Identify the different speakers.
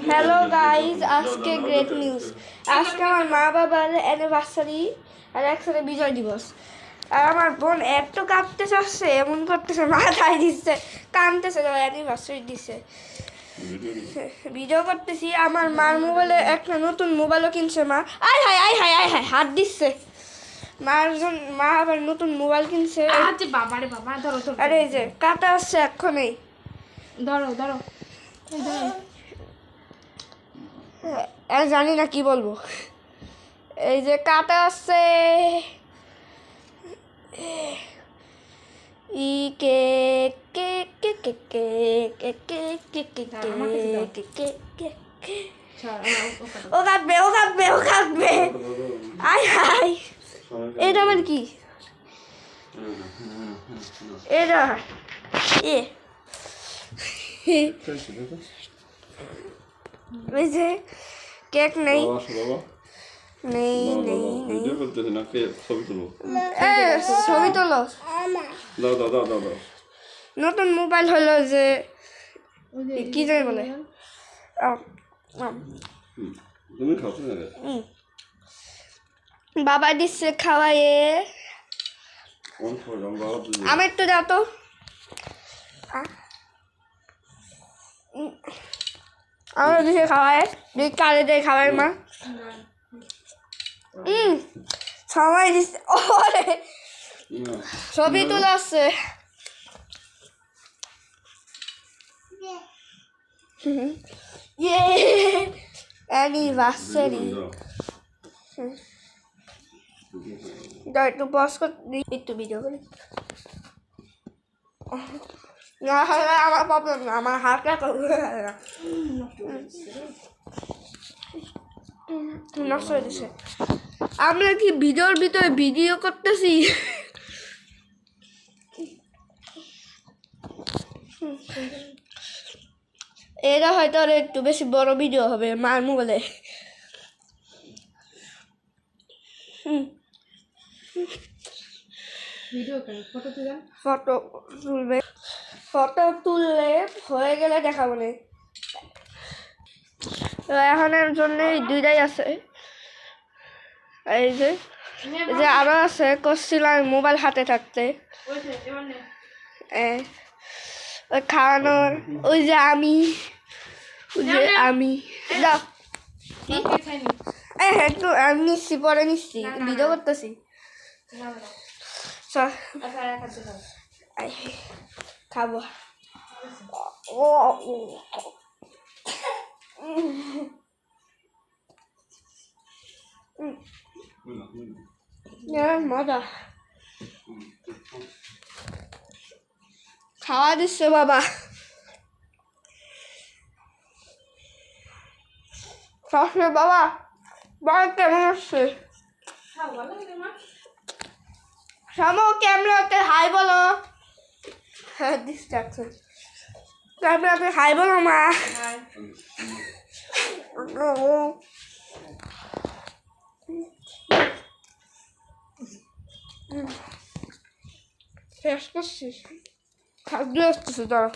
Speaker 1: Hello guys, আজকে great news. আজকে আমার মা বাবার অ্যানিভার্সারি আর একসাথে বিজয় দিবস। আর আমার বোন এত কাঁদতে চাচ্ছে, এমন করতেছে, মাথায় দিচ্ছে, কাঁদতেছে, অ্যানিভার্সারি দিচ্ছে। ভিডিও করতেছি। আমার মার মোবাইলে একটা নতুন মোবাইলও কিনছে মা। আয় হায় আয় হায় আয় হায়, হাত দিচ্ছে। মা আবার নতুন মোবাইল কিনছে।
Speaker 2: বাবারে বাবা, ধরো ধরো।
Speaker 1: আরে এই যে কাটা আসছে এক্ষুনি,
Speaker 2: ধরো ধরো।
Speaker 1: জানি না কি বলবো। এই যে কাটা আসছে, ই কে কে কে কে কে কে কে কে কে কে কে কে। ও কাঁদবে, ও কাঁদবে, ও কাঁদবে। আয় হায়, এটা আবার কি? এটা এই যে কেক নেই, নেই নেই নেই। ছবি তোলো। নতুন মোবাইল হলো যে কি জানি বলে, বাবা দিচ্ছে খাওয়াইয়ে। আমি একটু দাও তো। আমার দিকে খাওয়ায়, কালে দিয়ে খাওয়াই মা। সবাই দিচ্ছে। ওরে ছবি তোলা আছে। অ্যানিভার্সারি। একটু পজ করে একটু ভিডিও করি। আমার প্রবলেম না, আমার হাতটা নষ্ট হয়ে দিচ্ছে। আমরা কি ভিডিওর ভিতরে ভিডিও করতেছি? এটা হয়তো আর একটু বেশি বড় ভিডিও হবে মার মোবাইলে। ফটো তুলবে, ফটো তুললে হয়ে গেলে দেখাবো না। এখনের জন্য দুইটাই আছে। এই যে আরো আছে, করছিলাম মোবাইল হাতে থাকতে। ওই খাওয়ানোর, ওই যে আমি দাও। একটু আমি নিচ্ছি, পরে নিচ্ছি, ভিডিও করতেছি। খাবো। মজা খাওয়া দিচ্ছে বাবা। বাবা বাবা কেমন আসছে? শ্যামো ক্যামেরাতে হাই বলো। হ্যাঁ, ডিস্ট্রাকশন। ক্যামেরাতে হাই বলো মা। শেষ করছিস? খাদ্য আসতেছে, দাঁড়া।